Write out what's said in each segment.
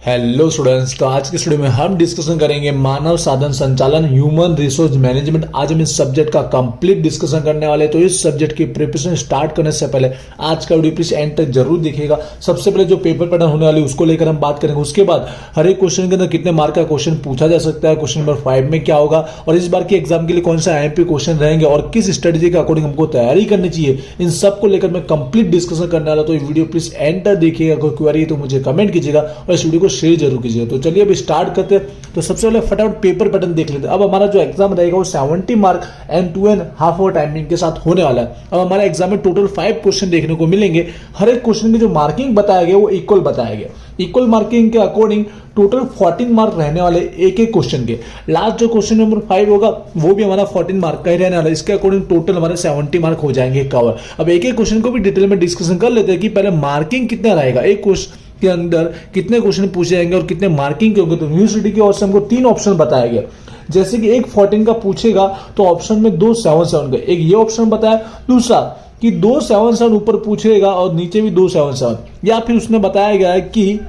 Hello students, तो आज के स्टूडियो में हम डिस्कशन करेंगे मानव साधन संचालन, ह्यूमन रिसोर्स मैनेजमेंट। आज हम इस सब्जेक्ट का कंप्लीट डिस्कशन करने वाले हैं। तो इस सब्जेक्ट की प्रिपरेशन स्टार्ट करने से पहले आज का वीडियो प्लीज एंड तक जरूर देखिएगा। सबसे पहले जो पेपर पैटर्न होने वाले उसको लेकर हम बात करेंगे। उसके बाद हर एक क्वेश्चन के अंदर कितने मार्क का क्वेश्चन पूछा जा सकता है, क्वेश्चन नंबर 5 में क्या होगा, और इस बार के एग्जाम के लिए कौन सा आईएमपी क्वेश्चन रहेंगे और किस स्ट्रेटेजी के अकॉर्डिंग हमको तैयारी करनी चाहिए, इन सबको लेकर मैं कंप्लीट डिस्कशन करने वाला। तो ये वीडियो प्लीज एंड तक देखिएगा। कोई क्वेरी तो मुझे कमेंट कीजिएगा और इस वीडियो को शेयर जरूर कीजिएगा। तो चलिए अब स्टार्ट करते हैं। तो सबसे पहले फटाफट पेपर पैटर्न देख लेते हैं। अब हमारा जो एग्जाम रहेगा वो 70 मार्क एंड 2.5 आवर टाइमिंग के साथ होने वाला है। अब हमारा एग्जाम में टोटल 5 क्वेश्चन देखने को मिलेंगे। हर एक क्वेश्चन की जो मार्किंग बताया गया वो इक्वल बताया गया। इक्वल मार्किंग के अकॉर्डिंग टोटल 14 मार्क रहने वाले एक एक क्वेश्चन के। लास्ट जो क्वेश्चन नंबर 5 होगा वो भी हमारा 14 मार्क का ही रहने वाला है। इसके अकॉर्डिंग टोटल हमारे 70 मार्क हो जाएंगे कवर। अब एक एक क्वेश्चन को भी डिटेल में डिस्कशन कर लेते हैं कि पहले मार्किंग कितना रहेगा, एक क्वेश्चन के अंदर कितने क्वेश्चन पूछे जाएंगे और कितने मार्किंग के होंगे। तो यूनिवर्सिटी की ओर से हमको 3 ऑप्शन बताया गया। जैसे कि एक 14 का पूछेगा तो ऑप्शन में 2 7-7 का एक ये ऑप्शन बताया, दूसरा कि 2 7-7 ऊपर पूछेगा और नीचे भी 2 7-7, या फिर उसने बताया गया है कि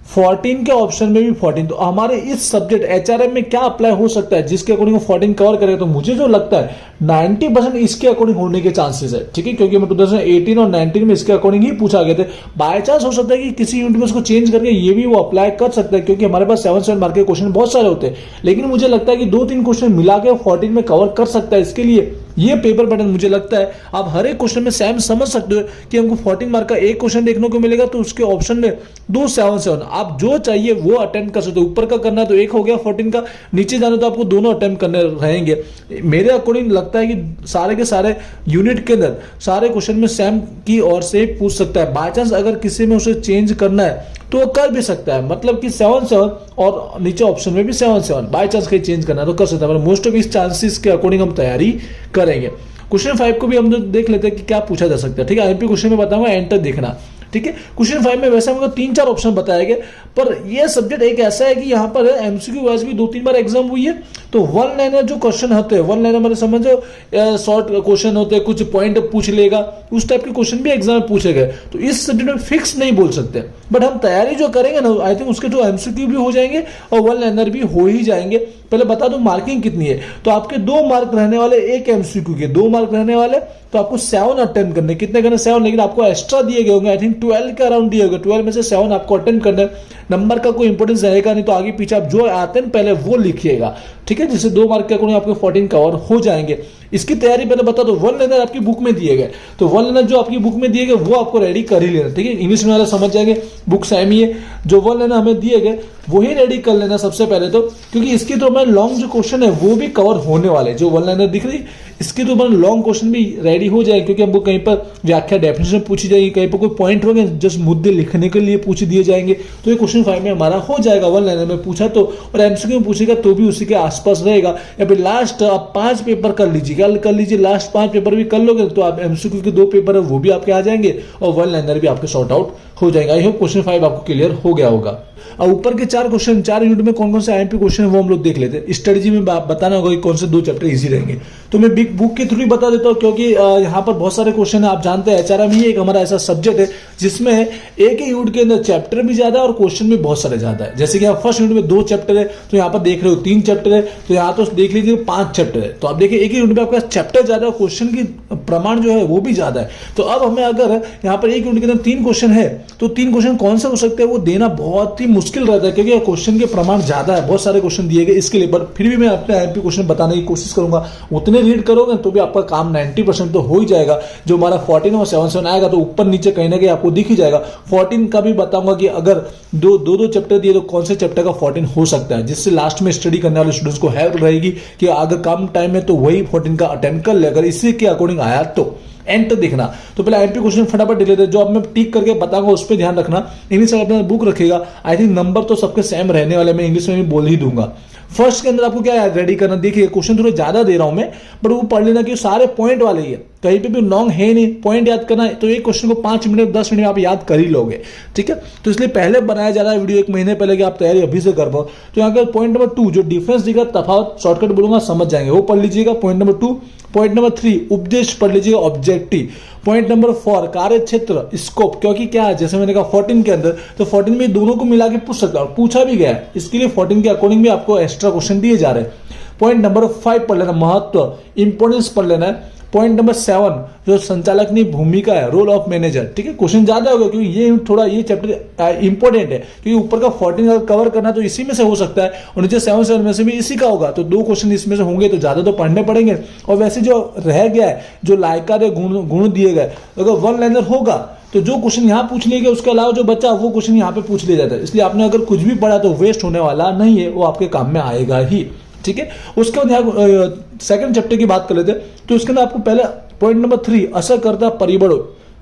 14 के ऑप्शन में भी 14। तो हमारे इस सब्जेक्ट एचआरएम में क्या अप्लाई हो सकता है जिसके अकॉर्डिंग 14 कवर करेगा। तो मुझे जो लगता है 90% इसके अकॉर्डिंग होने के चांसेस है, ठीक है, क्योंकि 2018 और 19 में इसके अकॉर्डिंग ही पूछा गया थे। बाय चांस हो सकता है कि किसी यूनिट में उसको चेंज करके ये भी वो अप्लाई कर सकता है, क्योंकि हमारे पास 7-7 मार्क के क्वेश्चन बहुत सारे होते हैं। लेकिन मुझे लगता है कि 2-3 क्वेश्चन मिला के 14 में कवर कर सकता है। इसके लिए ये पेपर पैटर्न मुझे लगता है आप हर एक क्वेश्चन में सेम समझ सकते हो कि हमको 14 मार्क का एक क्वेश्चन देखने को मिलेगा तो उसके ऑप्शन में 2 7-7 आप जो चाहिए वो अटेम्प्ट कर सकते हो। ऊपर का करना है तो एक हो गया 14 का, नीचे जाना तो आपको दोनों अटेम्प्ट करने रहेंगे। मेरे अकॉर्डिंग लगता है कि सारे के सारे यूनिट के अंदर सारे क्वेश्चन में सेम की ओर से पूछ सकता है। बाय चांस अगर किसी में उसे चेंज करना है तो वो कर भी सकता है, मतलब कि 7-7 और नीचे ऑप्शन में भी 7-7 बाय चांस कहीं चेंज करना है तो कर सकता है। मोस्ट ऑफ इस चांसेस के अकॉर्डिंग हम तैयारी करेंगे। क्वेश्चन 5 को भी हम देख लेते हैं कि क्या पूछा जा सकता है, ठीक है। आईएमपी क्वेश्चन में बताऊंगा, एंड तक देखना, ठीक है। क्वेश्चन 5 में वैसे हमको 3-4 ऑप्शन बताए गए, पर यह सब्जेक्ट एक ऐसा है कि यहाँ पर एमसीक्यू वाइज भी 2-3 बार एग्जाम हुई है। तो 1 लाइनर जो क्वेश्चन होते हैं, 1 लाइनर मतलब समझो शॉर्ट क्वेश्चन होते हैं, कुछ पॉइंट पूछ लेगा, उस टाइप के क्वेश्चन भी एग्जाम में पूछे गए। तो इस सब्जेक्ट में फिक्स नहीं बोल सकते, बट हम तैयारी जो करेंगे ना, आई थिंक उसके जो एमसीक्यू भी हो जाएंगे और 1 लाइनर भी हो ही जाएंगे। पहले बता दो मार्किंग कितनी है। तो आपके 2 मार्क रहने वाले, एक एमसीक्यू के 2 मार्क रहने वाले, तो आपको 7 अटेम्प्ट करने, कितने करने 7, लेकिन आपको एक्स्ट्रा दिए गए होंगे, आई थिंक 12 के अराउंड दिए होंगे। 12 में से 7 आपको अटेम्प्ट करना है। नंबर का कोई इंपॉर्टेंस रहेगा नहीं, तो आगे पीछे आप जो आते हैं पहले वो लिखिएगा, ठीक है, जिससे 2 मार्क के अकॉर्डिंग आपके 14 कवर हो जाएंगे। इसकी तैयारी पहले बता दो। 1 लाइनर आपकी बुक में दिए गए, तो 1 लाइनर जो आपकी बुक में दिए गए वो आपको रेडी कर ही लेना, ठीक है। इंग्लिश में वाला समझ जाएंगे, बुक सेम ही है। जो 1 लाइनर हमें दिए गए वही रेडी कर लेना सबसे पहले, तो क्योंकि इसकी तो मैं लॉन्ग जो क्वेश्चन है वो भी कवर होने वाले। जो 1 लाइनर दिख रही इसकी तो मैं लॉन्ग क्वेश्चन भी रेडी हो जाएगी, क्योंकि हमको कहीं पर व्याख्या डेफिनेशन पूछी जाएगी, कहीं पर कोई पॉइंट होंगे जस्ट मुद्दे लिखने के लिए पूछ दिए जाएंगे। तो ये क्वेश्चन 5 में हमारा हो जाएगा। 1 लाइनर में पूछा तो, और एमसीक्यू में पूछेगा तो भी उसी के आसपास रहेगा। या फिर लास्ट आप 5 पेपर कर लीजिए, क्या कर लीजिए, लास्ट 5 पेपर भी कर लोगे तो आप एमसीक्यू के 2 पेपर है वो भी आपके आ जाएंगे और 1 लाइनर भी आपके सॉर्ट आउट हो जाएगा। आई होप क्वेश्चन 5 आपको क्लियर हो गया होगा। और ऊपर के 4 क्वेश्चन 4 यूनिट में कौन कौन से आईएमपी क्वेश्चन है वो हम लोग देख लेते हैं। स्ट्रेटजी में बताना होगा कि कौन से 2 चैप्टर इजी रहेंगे। तो मैं बिग बुक के थ्रू बता देता हूं, क्योंकि यहाँ पर बहुत सारे क्वेश्चन है। आप जानते हैं एचआरएम ही एक हमारा ऐसा सब्जेक्ट है जिसमें एक ही यूनिट के अंदर चैप्टर भी ज्यादा है और क्वेश्चन भी बहुत सारे ज्यादा है। जैसे कि आप फर्स्ट यूनिट में 2 चैप्टर है, तो यहाँ पर देख रहे हो 3 चैप्टर है, तो यहाँ तो देख लीजिए 5 चैप्टर है। तो आप देखिए एक ही यूनिट में आपका चैप्टर ज्यादा है, क्वेश्चन की प्रमाण जो है वो भी ज्यादा है। तो अब हमें अगर यहाँ पर एक यूनिट के अंदर 3 क्वेश्चन है तो 3 क्वेश्चन कौन से हो सकते हैं वो देना बहुत ही मुश्किल रहता है, क्योंकि क्वेश्चन के प्रमाण ज्यादा है, बहुत सारे क्वेश्चन दिए गए इसके लिए। बट फिर भी मैं अपने आईएमपी क्वेश्चन बताने की कोशिश करूंगा। उतने रीड करोगे तो भी आपका काम 90% तो हो ही जाएगा। जो हमारा 14 और 7-7 आएगा तो ऊपर नीचे कहीं ना कहीं आपको दिख ही जाएगा। 14 का भी बताऊंगा कि अगर दो चैप्टर दिए तो कौन से चैप्टर का 14 हो सकता है, जिससे लास्ट में स्टडी करने वाले स्टूडेंट्स को हेल्प रहेगी कि अगर कम टाइम में तो वही 14 का अटेम्प्ट कर ले। अगर इसी के अकॉर्डिंग आया तो एंड तक देखना। तो पहले आईएमपी क्वेश्चन फटाफट देख लेते हैं। जो अब मैं टिक करके बताऊंगा उस पर ध्यान रखना। इंग्लिश में अपना बुक रखेगा। आई थिंक नंबर तो सबके सेम रहने वाले, मैं इंग्लिश में भी बोल ही दूंगा। फर्स्ट के अंदर आपको क्या रेडी करना, देखिए क्वेश्चन थोड़े ज्यादा दे रहा हूं मैं, बट वो पढ़ लेना कि सारे पॉइंट वाले ही है। कहीं पे भी लॉन्ग है नहीं, पॉइंट याद करना है तो एक क्वेश्चन को 5 मिनट 10 मिनट में आप याद कर ही लोगे, ठीक है। तो इसलिए पहले बनाया जा रहा है वीडियो 1 महीने पहले कि आप तैयारी अभी से कर पाओ। तो यहाँ पर पॉइंट नंबर 2 जो डिफरेंस दिख रहा है, तफावत शॉर्टकट बोलूंगा समझ जाएंगे, वो पढ़ लीजिएगा पॉइंट नंबर 2। पॉइंट नंबर 3 उपदेश पढ़ लीजिएगा, ऑब्जेक्टिव। पॉइंट नंबर 4 कार्य क्षेत्र, स्कोप, क्योंकि क्या है जैसे मैंने कहा 14 के अंदर, तो 14 में दोनों को मिला के पूछ सकता हूं, पूछा भी गया है, इसके लिए 14 के अकॉर्डिंग भी आपको एक्स्ट्रा क्वेश्चन दिए जा रहे हैं। पॉइंट नंबर 5 पढ़ लेना, महत्व, इंपोर्टेंस पढ़ लेना है। पॉइंट नंबर 7 जो संचालक की भूमिका है, रोल ऑफ मैनेजर, ठीक है। क्वेश्चन ज्यादा होगा क्योंकि ये थोड़ा ये चैप्टर इंपॉर्टेंट है, क्योंकि ऊपर का 14 अगर कवर करना तो इसी में से हो सकता है और नीचे 7 में से भी इसी का होगा, तो 2 क्वेश्चन इसमें से होंगे, तो ज्यादा तो पढ़ने पड़ेंगे। और वैसे जो रह गया है, जो लायकात गुण दिए गए, अगर 1 लाइनर होगा तो जो क्वेश्चन यहाँ पूछ लिए गए उसके अलावा जो बचा वो क्वेश्चन यहाँ पे पूछ लिया जाता है। इसलिए आपने अगर कुछ भी पढ़ा तो वेस्ट होने वाला नहीं है, वो आपके काम में आएगा ही, ठीक है। उसके बाद यहाँ सेकंड चैप्टर की बात कर लेते हैं, तो इसके अंदर आपको पहले पॉइंट नंबर 3 असर करता परिबड़ों,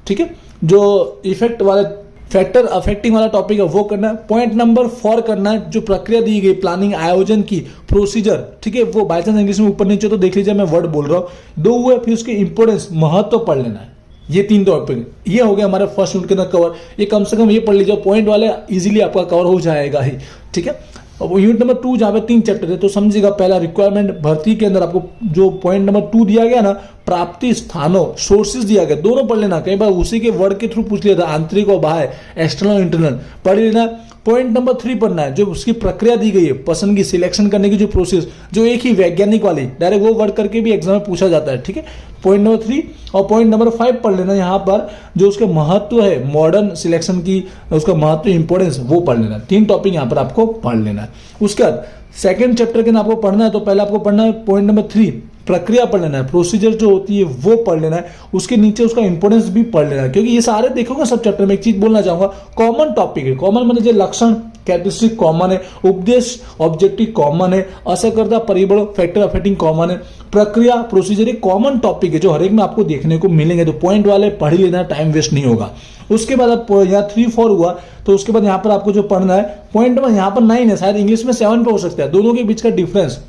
ठीक है, जो इफेक्ट वाले फैक्टर अफेक्टिंग वाला टॉपिक है वो करना है। पॉइंट नंबर 4 करना है जो प्रक्रिया दी गई प्लानिंग आयोजन की, प्रोसीजर, ठीक है, वो बाय चांस इंग्लिश में ऊपर नीचे तो देख लीजिए, मैं वर्ड बोल रहा हूं, 2 हुए, फिर उसके इंपोर्टेंस महत्व पढ़ लेना है। ये 3 टॉपिक ये हो गया हमारे फर्स्ट यूनिट के अंदर कवर। ये कम से कम ये पढ़ लीजिए, पॉइंट वाले इजीली आपका कवर हो जाएगा ही, ठीक है। अब यूनिट नंबर 2 जहां पे 3 चैप्टर है तो समझिएगा, पहला रिक्वायरमेंट, भर्ती के अंदर आपको जो पॉइंट नंबर 2 दिया गया ना, प्राप्ति स्थानों, सोर्सेज दिया गया, दोनों पढ़ लेना, कई बार उसी के वर्ड के थ्रू पूछ लिया था, आंतरिक और बाह्य, एक्सटर्नल इंटरनल, पढ़ लेना। पॉइंट नंबर 3 पढ़ना है जो उसकी प्रक्रिया दी गई है, पसंद की सिलेक्शन करने की जो प्रोसेस, जो एक ही वैज्ञानिक वाली डायरेक्ट वो वर्ड करके भी एग्जाम में पूछा जाता है, ठीक है। पॉइंट नंबर 3 और पॉइंट नंबर 5 पढ़ लेना, यहाँ पर जो उसके महत्व है, मॉडर्न सिलेक्शन की उसका महत्व, इंपोर्टेंस, वो पढ़ लेना। 3 टॉपिक यहाँ पर आपको पढ़ लेना है। उसके बाद सेकंड चैप्टर के अंदर आपको पढ़ना है, तो पहले आपको पढ़ना है पॉइंट नंबर 3 प्रक्रिया पढ़ लेना है, प्रोसीजर जो होती है वो पढ़ लेना है, उसके नीचे उसका इंपोर्टेंस भी पढ़ लेना है, क्योंकि ये सारे देखोगे सब चैप्टर में। एक चीज बोलना चाहूंगा, कॉमन टॉपिक है, कॉमन मतलब जो लक्षण कैरेक्टरिस्टिक कॉमन है, उपदेश ऑब्जेक्टिव कॉमन है, असर करता परिबल फैक्टर अफेक्टिंग कॉमन है, प्रक्रिया प्रोसीजर एक कॉमन टॉपिक है जो हर एक में आपको देखने को मिलेंगे, तो पॉइंट वाले पढ़ ही लेना, टाइम वेस्ट नहीं होगा। उसके बाद आप यहाँ 3-4 हुआ, तो उसके बाद यहाँ पर आपको जो पढ़ना है पॉइंट नंबर यहाँ पर 9 है, शायद इंग्लिश में 7 पे हो सकता है, दोनों के बीच का डिफरेंस,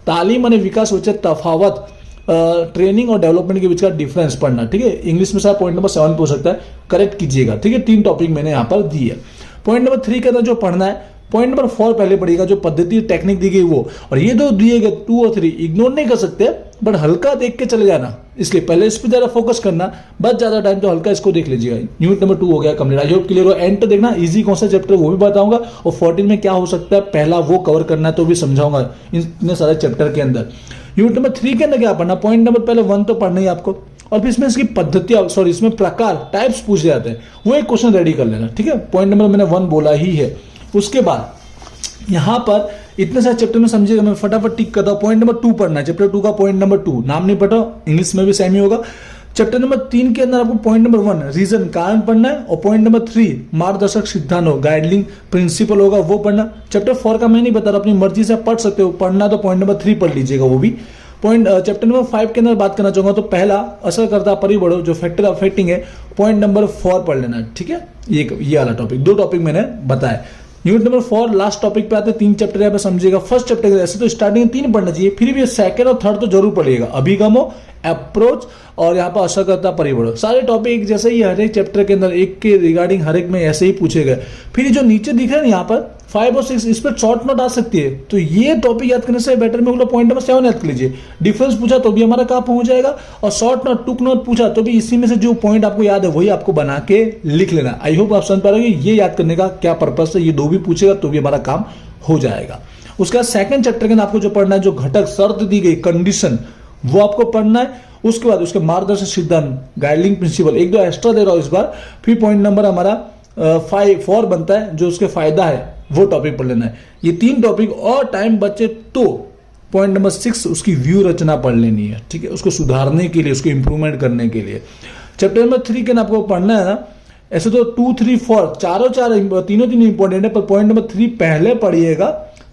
तालीम और विकास वच्चे तफावत, ट्रेनिंग और डेवलपमेंट के बीच का डिफरेंस पढ़ना, ठीक है। इंग्लिश में शायद पॉइंट नंबर 7 पे हो सकता है, करेक्ट कीजिएगा, ठीक है। 3 टॉपिक मैंने यहाँ पर दी है। पॉइंट नंबर 3 के अंदर जो पढ़ना है, पॉइंट नंबर 4 पहले पढ़िएगा, जो पद्धति टेक्निक दी गई वो, और ये 2 दिए गए 2 और 3 इग्नोर नहीं कर सकते, बट हल्का देख के चले जाना, इसलिए पहले इस पर ज्यादा फोकस करना, बस ज्यादा टाइम तो हल्का इसको देख लीजिएगा। यूनिट नंबर 2 हो गया कंप्लीट, आई होप क्लियर हो। एंड तो देखना इजी कौन सा चैप्टर वो भी बताऊंगा, और 14 में क्या हो सकता है पहला वो कवर करना है तो भी समझाऊंगा इतने सारे चैप्टर के अंदर। यूनिट नंबर 3 के अंदर क्या पढ़ना, पॉइंट नंबर पहले 1 तो पढ़ना ही आपको, और फिर इसमें इसकी पद्धतियां, सॉरी इसमें प्रकार टाइप्स पूछे जाते हैं, वो एक क्वेश्चन रेडी कर लेना, ठीक है। पॉइंट नंबर मैंने 1 बोला ही है। उसके बाद यहां पर इतने सारे चैप्टर में समझिएगा, मैं फटाफट टिक करता हूं। पॉइंट नंबर 2 पढ़ना है, चैप्टर 2 का पॉइंट नंबर 2, नाम नहीं पढ़ा, इंग्लिश में भी सेम ही होगा। चैप्टर नंबर 3 के अंदर आपको पॉइंट नंबर 1 रीजन कारण पढ़ना है, और पॉइंट नंबर 3 मार्गदर्शक सिद्धांत गाइडलाइन प्रिंसिपल होगा वो पढ़ना। चैप्टर 4 का मैं नहीं बता रहा, अपनी मर्जी से पढ़ सकते हो, पढ़ना तो पॉइंट नंबर 3 पढ़ लीजिएगा वो भी। पॉइंट चैप्टर नंबर 5 के अंदर बात करना चाहूंगा, तो पहला असर करता परिबड़ों जो फैक्टर अफेक्टिंग है, पॉइंट नंबर 4 पढ़ लेना है, ठीक है। ये वाला टॉपिक, 2 टॉपिक मैंने बताया। यूनिट नंबर 4 लास्ट टॉपिक पे आते हैं, 3 चैप्टर यहाँ पे समझिएगा। फर्स्ट चैप्टर ऐसे तो स्टार्टिंग 3 पढ़ना चाहिए, फिर भी सेकंड और थर्ड तो जरूर पढ़िएगा, अभिगमो, अप्रोच और यहाँ पर असर करता परिबड़ों, सारे टॉपिक जैसे ही हर एक चैप्टर के अंदर एक के रिगार्डिंग हर एक में ऐसे ही पूछे गए। फिर जो नीचे दिख रहा है यहाँ पर 5 और 6 इस पर शॉर्ट नोट आ सकती है, तो ये टॉपिक याद करने से बेटर में बोला पॉइंट नंबर 7 याद कर लीजिए। डिफरेंस पूछा तो भी हमारा काम पहुंच जाएगा, और शॉर्ट नोट टुक नोट पूछा तो भी इसी में से जो पॉइंट आपको याद है वही आपको बना के लिख लेना। आई होप आप समझ पा रहे हो ये याद करने का क्या पर्पस है, ये 2 भी पूछेगा तो भी हमारा काम हो जाएगा। उसके बाद सेकंड चैप्टर के अंदर आपको जो पढ़ना है, जो घटक शर्त दी गई कंडीशन, वो आपको पढ़ना है। उसके बाद उसके मार्गदर्शक सिद्धांत गाइडलाइन प्रिंसिपल, 1-2 एक्स्ट्रा दे रहा हूं इस बार। फिर पॉइंट नंबर हमारा 4 बनता है, जो उसके फायदा है वो टॉपिक पढ़ लेना है। ये 3 टॉपिक, और टाइम बचे तो पॉइंट नंबर 6 उसकी व्यू रचना पढ़ लेनी है, ठीक है, उसको सुधारने के लिए, उसको इंप्रूवमेंट करने के लिए। चैप्टर नंबर 3 के आपको पढ़ना है ना, ऐसे तो 2, 3, 4 तीनों इंपॉर्टेंट है, पर पॉइंट नंबर 3 पहले पढ़िएगा,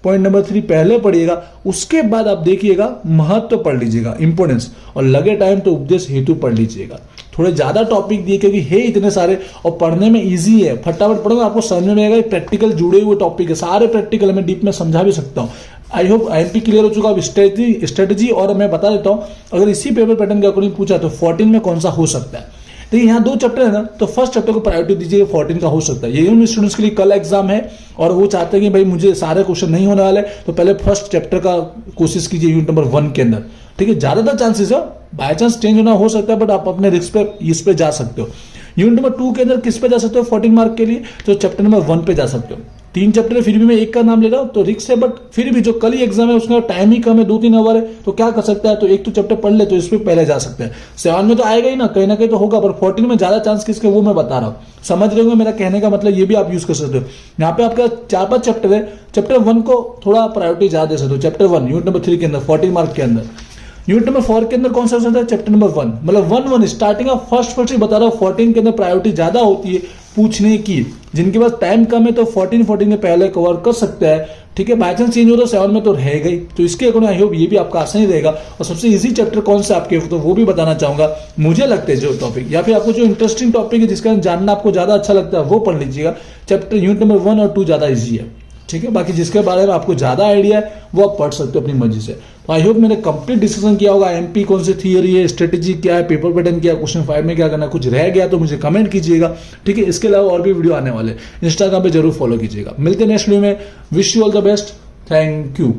पॉइंट नंबर 3 पहले पढ़िएगा, उसके बाद आप देखिएगा महत्व पढ़ लीजिएगा, इंपोर्टेंस, और लगे टाइम तो उपदेश हेतु पढ़ लीजिएगा। थोड़े ज्यादा टॉपिक दिए क्योंकि है इतने सारे, और पढ़ने में इजी है, फटाफट पढ़ोगे आपको समझ में आएगा। प्रैक्टिकल जुड़े हुए टॉपिक है, सारे प्रैक्टिकल मैं डीप में समझा भी सकता हूँ। आई होप आईएमपी क्लियर हो चुका। अब स्ट्रेटेजी और मैं बता देता हूं, अगर इसी पेपर पैटर्न के अकॉर्डिंग पूछा तो 14 में कौन सा हो सकता है। देखिए यहाँ 2 चैप्टर है ना, तो फर्स्ट चैप्टर को प्रायोरिटी दीजिए, 14 का हो सकता है। ये उन स्टूडेंट्स के लिए कल एग्जाम है और वो चाहते हैं कि भाई मुझे सारे क्वेश्चन नहीं होने वाले, तो पहले फर्स्ट चैप्टर का कोशिश कीजिए यूनिट नंबर 1 के अंदर, ठीक है। ज्यादातर चांसेस है, बाय चांस चेंज होना हो सकता है, बट आप अपने रिस्क पे इस पे जा सकते हो। यूनिट नंबर 2 के अंदर किस पे जा सकते हो 14 मार्क के लिए, तो चैप्टर नंबर 1 पे जा सकते हो। 3 चैप्टर है, फिर भी मैं एक का नाम ले रहा हूं तो रिक्स है, बट फिर भी जो कल ही एग्जाम है उसका टाइम ही कम है, 2-3 आवर है, तो क्या कर सकता है, तो एक तो चैप्टर पढ़ ले तो इस पे पहले जा सकते हैं। 7 में तो आएगा ही ना कहीं तो होगा, पर 14 में ज्यादा चांस किसके वो मैं बता रहा हूं। समझ रहे हो मेरा कहने का मतलब, ये भी आप यूज कर सकते हो। यहाँ पे आपका 4-5 चैप्टर है, चैप्टर 1 को थोड़ा प्रायोरिटी ज्यादा दे सकते हो। चैप्टर 1 यूनिट नंबर 3 के अंदर 14 मार्क के अंदर। यूनिट नंबर 4 के अंदर कौन सा हो सकता है, चैप्टर नंबर 1, मतलब 1 स्टार्टिंग ऑफ फर्स्ट ही बता रहा हूं। 14 के अंदर प्रायोरिटी ज्यादा होती है पूछने की, जिनके पास टाइम कम है तो 14 के पहले कवर कर सकता है, ठीक है। बाई चांस चेंज हो तो 7 में तो रहेगा ही, तो इसके अकॉर्डिंग आई होप ये भी आपका आसान ही रहेगा। और सबसे इजी चैप्टर कौन सा आपके, तो वो भी बताना चाहूंगा। मुझे लगता है जो टॉपिक या फिर आपको जो इंटरेस्टिंग टॉपिक है जिसका जानना आपको ज्यादा अच्छा लगता है वो पढ़ लीजिएगा। चैप्टर यूनिट नंबर 1 और 2 ज्यादा ईजी है, ठीक है। बाकी जिसके बारे में आपको ज्यादा आइडिया है वो आप पढ़ सकते हो अपनी मर्जी से। तो आई होप मैंने कंप्लीट डिस्कशन किया होगा, एमपी कौन सी थियरी है, स्ट्रेटेजी क्या है, पेपर पैटर्न क्या, क्वेश्चन 5 में क्या करना, कुछ रह गया तो मुझे कमेंट कीजिएगा, ठीक है। इसके अलावा और भी वीडियो आने वाले, इंस्टाग्राम पे जरूर फॉलो कीजिएगा। मिलते हैं नेक्स्ट वीडियो में। Wish you all the best, thank you.